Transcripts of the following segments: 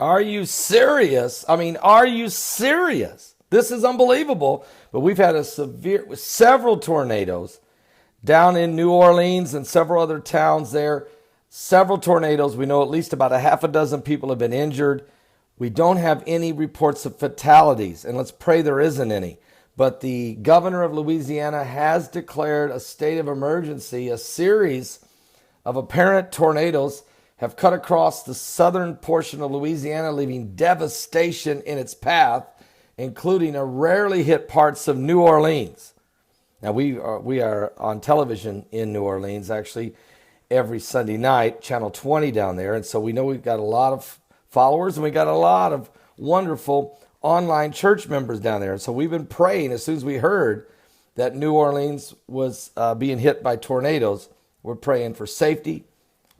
Are you serious? I mean, are you serious? This is unbelievable. But we've had several tornadoes down in New Orleans and several other towns there. Several tornadoes. We know at least about a half a dozen people have been injured. We don't have any reports of fatalities, and let's pray there isn't any. But the governor of Louisiana has declared a state of emergency. A series of apparent tornadoes have cut across the southern portion of Louisiana, leaving devastation in its path, including a rarely hit parts of New Orleans. Now, we are on television in New Orleans, actually, every Sunday night, Channel 20 down there. And so we know we've got a lot of followers, and we got a lot of wonderful online church members down there. And so we've been praying as soon as we heard that New Orleans was being hit by tornadoes. We're praying for safety,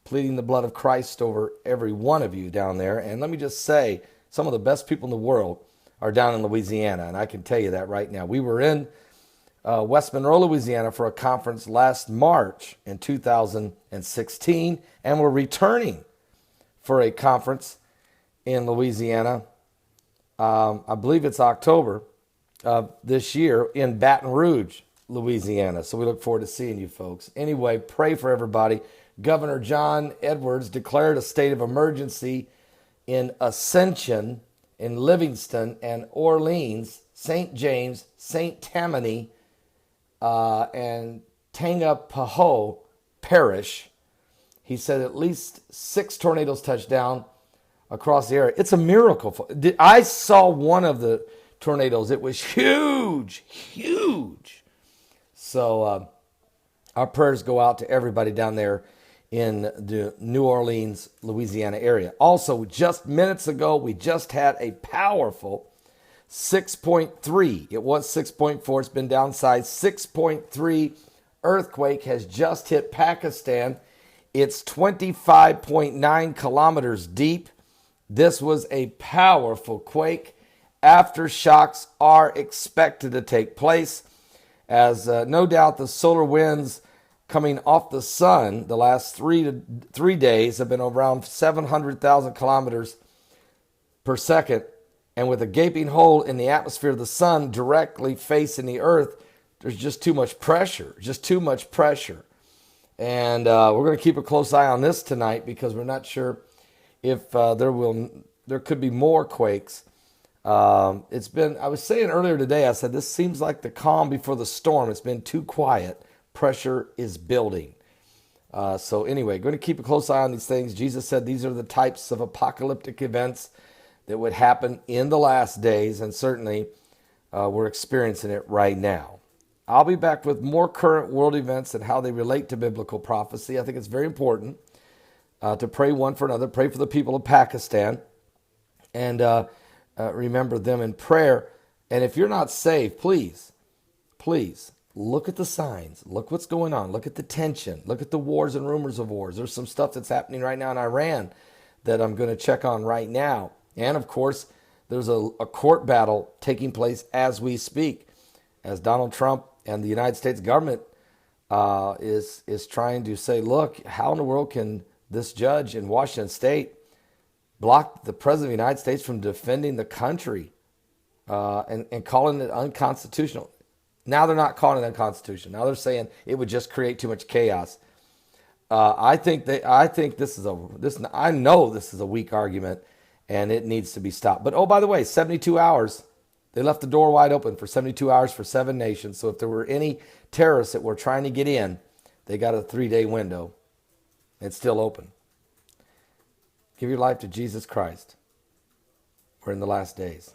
pleading the blood of Christ over every one of you down there. And let me just say, some of the best people in the world are down in Louisiana, and I can tell you that right now. We were in West Monroe, Louisiana for a conference last March in 2016, and we're returning for a conference in Louisiana. I believe it's October of this year in Baton Rouge, Louisiana. So we look forward to seeing you folks. Anyway, pray for everybody. Governor John Edwards declared a state of emergency in Ascension, in Livingston, and Orleans, St. James, St. Tammany, and Tangipahoa Parish. He said at least 6 tornadoes touched down across the area. It's a miracle. I saw one of the tornadoes. It was huge, huge. So our prayers go out to everybody down there in the New Orleans, Louisiana area. Also, just minutes ago, we just had a powerful 6.3. It was 6.4. It's been downsized. 6.3 earthquake has just hit Pakistan. It's 25.9 kilometers deep. This was a powerful quake. Aftershocks are expected to take place as no doubt the solar winds coming off the sun the last 3 days have been around 700,000 kilometers per second. And with a gaping hole in the atmosphere of the sun directly facing the earth, there's just too much pressure, And we're going to keep a close eye on this tonight because we're not sure if there could be more quakes. I was saying earlier today, I said, this seems like the calm before the storm. It's been too quiet. Pressure is building. So anyway, going to keep a close eye on these things. Jesus said these are the types of apocalyptic events that would happen in the last days, and certainly we're experiencing it right now. I'll be back with more current world events and how they relate to biblical prophecy. I think it's very important to pray one for another, pray for the people of Pakistan, and remember them in prayer. And if you're not saved, please, look at the signs. Look what's going on. Look at the tension. Look at the wars and rumors of wars. There's some stuff that's happening right now in Iran that I'm going to check on right now. And, of course, there's a court battle taking place as we speak, as Donald Trump and the United States government is trying to say, look, how in the world can this judge in Washington State block the President of the United States from defending the country and calling it unconstitutional? Now they're not calling it unconstitutional. Now they're saying it would just create too much chaos. I know this is a weak argument, and it needs to be stopped. But, oh, by the way, 72 hours. They left the door wide open for 72 hours for 7 nations. So if there were any terrorists that were trying to get in, they got a 3-day window. It's still open. Give your life to Jesus Christ. We're in the last days.